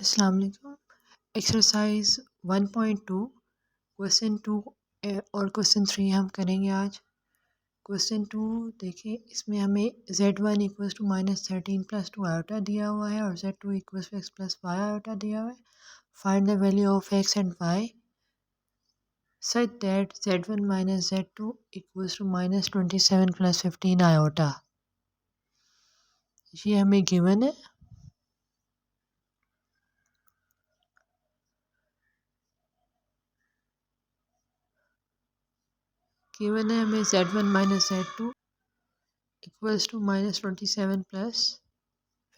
अस्सलाम वालेकुम। Exercise 1.2 question 2 और क्वेश्चन 3 हम करेंगे आज। क्वेश्चन 2 देखिए, इसमें हमें z1 equals to -13 plus 2 iota दिया हुआ है और z2 equals to x plus y iota दिया हुआ है। Find the value of x and y such that z1 minus z2 equals to -27 plus 15 iota. ये हमें गिवन है। गिवन है हमें z1 minus z2 equals to -27 plus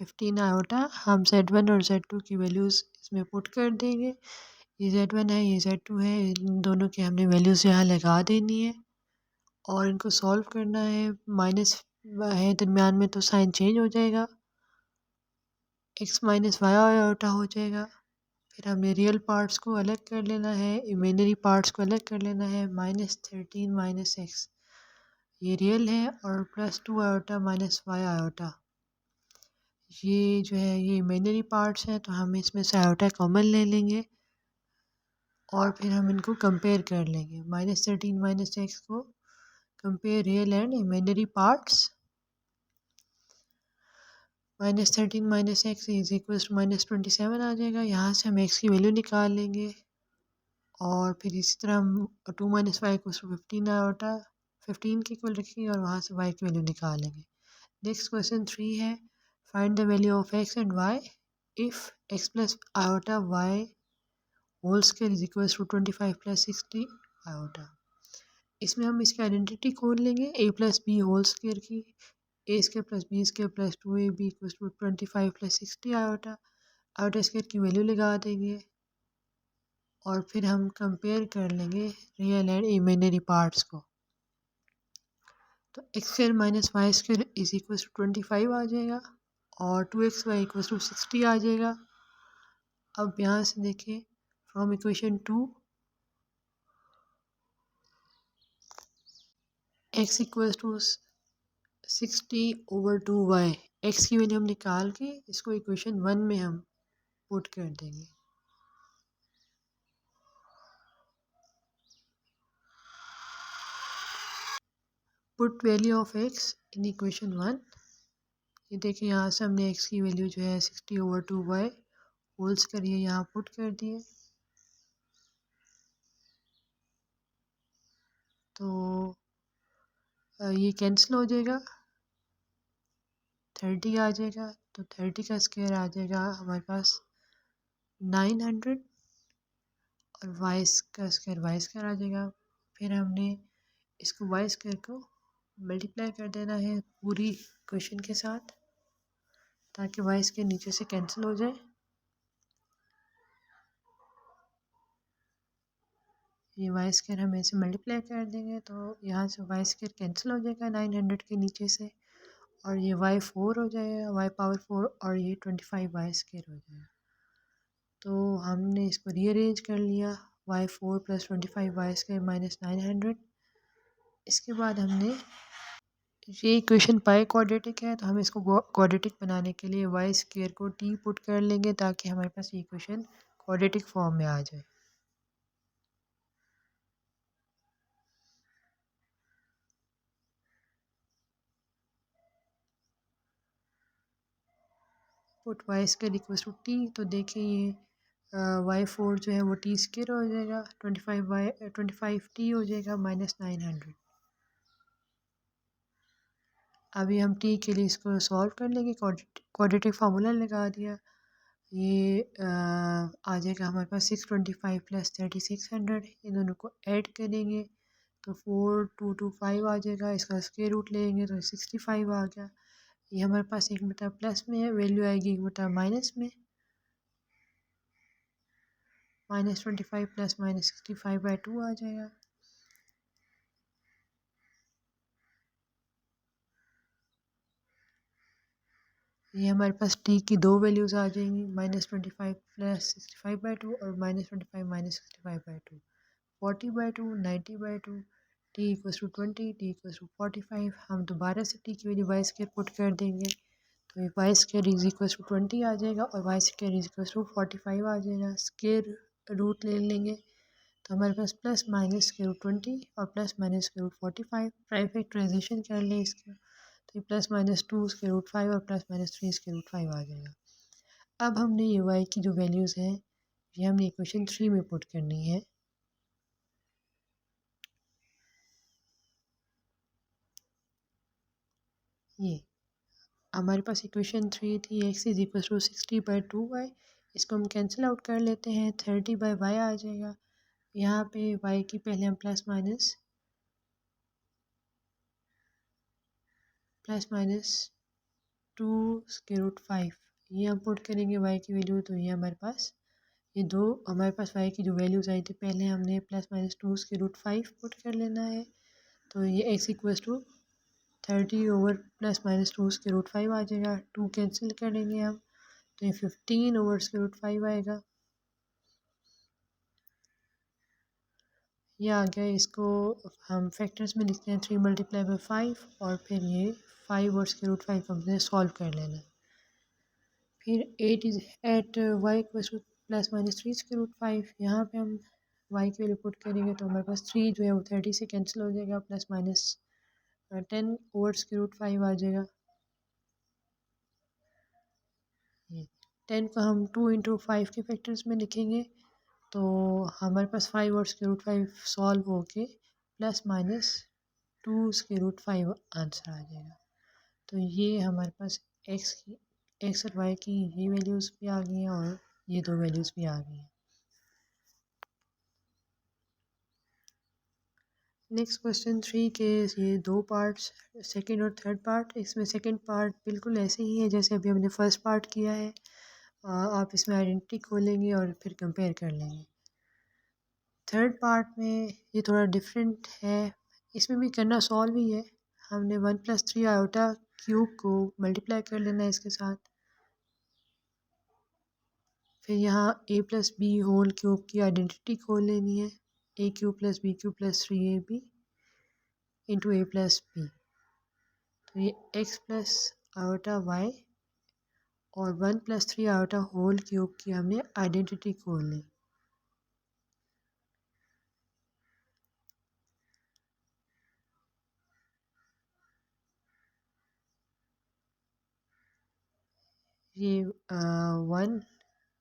15 iota. हम z1 और z2 की वैल्यूज़ इसमें पुट कर देंगे। ये z1 है, ये z2 है, इन दोनों की हमने वैल्यूज़ यहाँ लगा देनी है और इनको सॉल्व करना है। माइनस है दरमियान में तो साइन चेंज हो जाएगा, x माइनस वाई आयोटा हो जाएगा। फिर हमने रियल पार्ट्स को अलग कर लेना है, इमेजिनरी पार्ट्स को अलग कर लेना है। -13 माइनस x ये रियल है और +2 आयोटा माइनस वाई आयोटा ये जो है ये इमेजिनरी पार्ट्स हैं, तो हम इसमें से आयोटा कॉमन ले लेंगे और फिर हम इनको कंपेयर कर लेंगे। -13 माइनस एक्स को compare real and imaginary parts. -13 minus x is equal to -27 आ जाएगा। यहाँ से हम एक्स की वैल्यू निकाल लेंगे और फिर इसी तरह हम 2 माइनस वाई को 15 आयोटा 15 के इक्वल रखेंगे और वहाँ से वाई की वैल्यू निकालेंगे। नेक्स्ट क्वेश्चन 3 है, find the value of x and y if x plus iota y whole square is equal to 25 plus 60 iota. इसमें हम इसकी आइडेंटिटी खोल लेंगे a plus b whole square की। A square plus b square plus 2ab equal to 25 plus 60 iota. Iota square की value लगा देंगे और फिर हम कंपेयर कर लेंगे रियल एंड इमेजिनरी पार्ट्स को। तो x square minus y square is equal to 25 आ जाएगा और 2xy इक्वल टू 60 आ जाएगा। अब यहाँ से देखिए, from equation 2 x equals to 60/2y। x की वैल्यू हम निकाल के इसको इक्वेशन 1 में हम पुट कर देंगे। Put value of x in equation 1। ये देखिए, यहाँ से हमने x की वैल्यू जो है 60/2y होल्स करिए यहाँ पुट कर दिए। तो ये कैंसिल हो जाएगा, 30 आ जाएगा। तो 30 का स्क्वायर आ जाएगा हमारे पास 900 और वाई का स्क्वायर वाई स्क्वायर आ जाएगा। फिर हमने इसको वाई स्क्वायर को मल्टीप्लाई कर देना है पूरी क्वेश्चन के साथ, ताकि वाई स्क्वायर नीचे से कैंसिल हो जाए। ये वाई स्क्वायर हम ऐसे मल्टीप्लाई कर देंगे तो यहाँ से वाई स्क्वायर कैंसिल हो जाएगा 900 के नीचे से, और ये वाई 4 हो जाएगा, वाई पावर 4, और ये 25 वाई स्क्वायर हो जाएगा। तो हमने इसको रीअरेंज कर लिया, y4 plus 25 Y square minus 900। इसके बाद हमने ये इक्वेशन पाई क्वाड्रेटिक है, तो हम इसको क्वाड्रेटिक बनाने के लिए वाई स्क्वायर को t पुट कर लेंगे ताकि हमारे पास ये इक्वेशन क्वाड्रेटिक फॉर्म में आ जाए। Put y square equal to t, तो देखिए ये y4 जो है वो t स्क्वायर हो जाएगा, 25 t हो जाएगा माइनस 900। अभी हम t के लिए इसको सॉल्व कर लेंगे, क्वाड्रेटिक फार्मूला लगा दिया। ये आ जाएगा हमारे पास 625 प्लस 3600। इन दोनों को ऐड करेंगे तो 4225 आ जाएगा। इसका स्क्वायर रूट लेंगे तो 65 आ गया। ये हमारे पास एक बटा प्लस में है, वैल्यू आएगी एक बटा माइनस में। -25 प्लस -65/2 आ जाएगा। ये हमारे पास t की दो वैल्यूज़ आ जाएंगी, -25 प्लस 65/2 और -25 minus 65/2। 40/2 90/2 t equals to 20 t equals to 45। हम दोबारा से t की वैल्यू वाई स्क्वायर पुट कर देंगे तो y square is equal to 20 आ जाएगा और y square is equal to 45 आ जाएगा। स्केयर रूट ले लेंगे तो हमारे पास प्लस माइनस के रूट 20 और प्लस माइनस के रूट 45। प्राइम फैक्टराइजेशन कर लें इसका तो प्लस माइनस 2 के रूट 5 और प्लस माइनस 3 के रूट 5 आ जाएगा। अब हमने ये वाई की जो वैल्यूज़ हैं ये हमने इक्वेशन 3 में पुट करनी है। ये हमारे पास इक्वेशन 3 थी, x is equal to 60/2y। इसको हम कैंसिल आउट कर लेते हैं, 30/y आ जाएगा। यहाँ पे y की पहले हम प्लस माइनस 2 के रूट 5 ये हम पुट करेंगे y की वैल्यू। तो ये हमारे पास ये दो हमारे पास y की जो वैल्यूज़ आई थी पहले हमने प्लस माइनस 2 के रूट 5 पुट कर लेना है। तो ये x equal to 30 over plus minus 2 के रूट 5 आ जाएगा। 2 कैंसिल करेंगे हम तो ये 15 ओवर के रूट 5 आएगा। ये आ गया। इसको हम फैक्टर्स में लिखते हैं 3 × 5 और फिर ये 5 ओवर के रूट 5 हमने सॉल्व कर लेना है। फिर 8 is eight y equal to plus minus 3 के रूट 5। यहाँ पे हम y की वैल्यू पुट करेंगे तो हमारे पास 3 जो है वो 30 से कैंसिल हो जाएगा, प्लस माइनस 10 ओवर के रूट 5 आ जाएगा। ये 10 को हम 2 × 5 के फैक्टर्स में लिखेंगे तो हमारे पास 5 ओवर के रूट 5 सॉल्व होके प्लस माइनस 2 के रूट 5 आंसर आ जाएगा। तो ये हमारे पास एक्स और वाई की ये वैल्यूज़ भी आ गई हैं और ये दो वैल्यूज़ भी आ गई हैं। नेक्स्ट क्वेश्चन 3 के ये दो पार्ट्स, सेकंड और थर्ड पार्ट। इसमें सेकंड पार्ट बिल्कुल ऐसे ही है जैसे अभी हमने फर्स्ट पार्ट किया है। आप इसमें आइडेंटिटी खोलेंगे और फिर कंपेयर कर लेंगे। थर्ड पार्ट में ये थोड़ा डिफरेंट है, इसमें भी करना सॉल्व ही है। हमने 1 + 3 आयोटा क्यूब को मल्टीप्लाई कर लेना है इसके साथ। फिर यहाँ a + b होल क्यूब की आइडेंटिटी खोल लेनी है, a³ + b³ + 3ab into a + b। तो ये x + आयोटा y और 1 + 3 आयोटा होल क्यूब की हमने आइडेंटिटी खोल ली। ये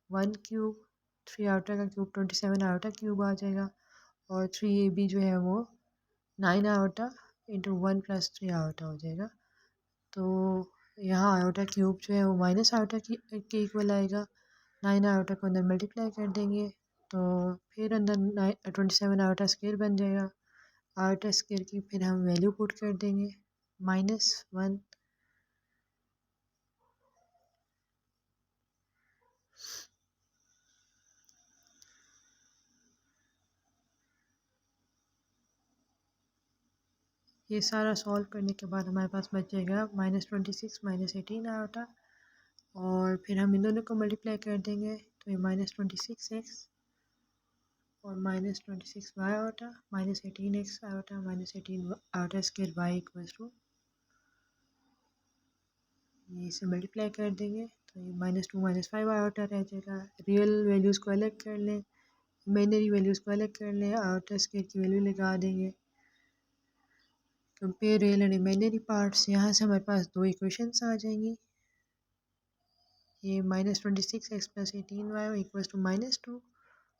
1 क्यूब 3 आयोटा का क्यूब 27 आयोटा क्यूब आ जाएगा और 3ab जो है वो 9 आयोटा इंटू 1 + 3 आयोटा हो जाएगा। तो यहाँ आयोटा क्यूब जो है वो माइनस आयोटा के इक्वल आएगा। 9 आयोटा को अंदर मल्टीप्लाई कर देंगे तो फिर अंदर 27 आयोटा स्क्वायर बन जाएगा। आयोटा स्क्वायर की फिर हम वैल्यू पुट कर देंगे -1। ये सारा सॉल्व करने के बाद हमारे पास बच जाएगा -26 -18 आयोटा और फिर हम इन दोनों को मल्टीप्लाई कर देंगे तो ये -26x और -26y iota -18x iota -18 iota square y equal to ये इसे मल्टीप्लाई कर देंगे तो ये -2 -5 आयोटा रह जाएगा। रियल वैल्यूज़ को अलग कर लें, इमेजिनरी वैल्यूज़ को अलग कर लें, आयोटा स्क्वायर की वैल्यू लगा देंगे। Compare real and imaginary parts, यहाँ से हमारे पास दो इक्वेशंस आ जाएंगी। ये -26x + 18y इक्वल टू -2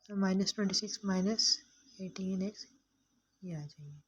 और -26 - 18x ये आ जाएंगे।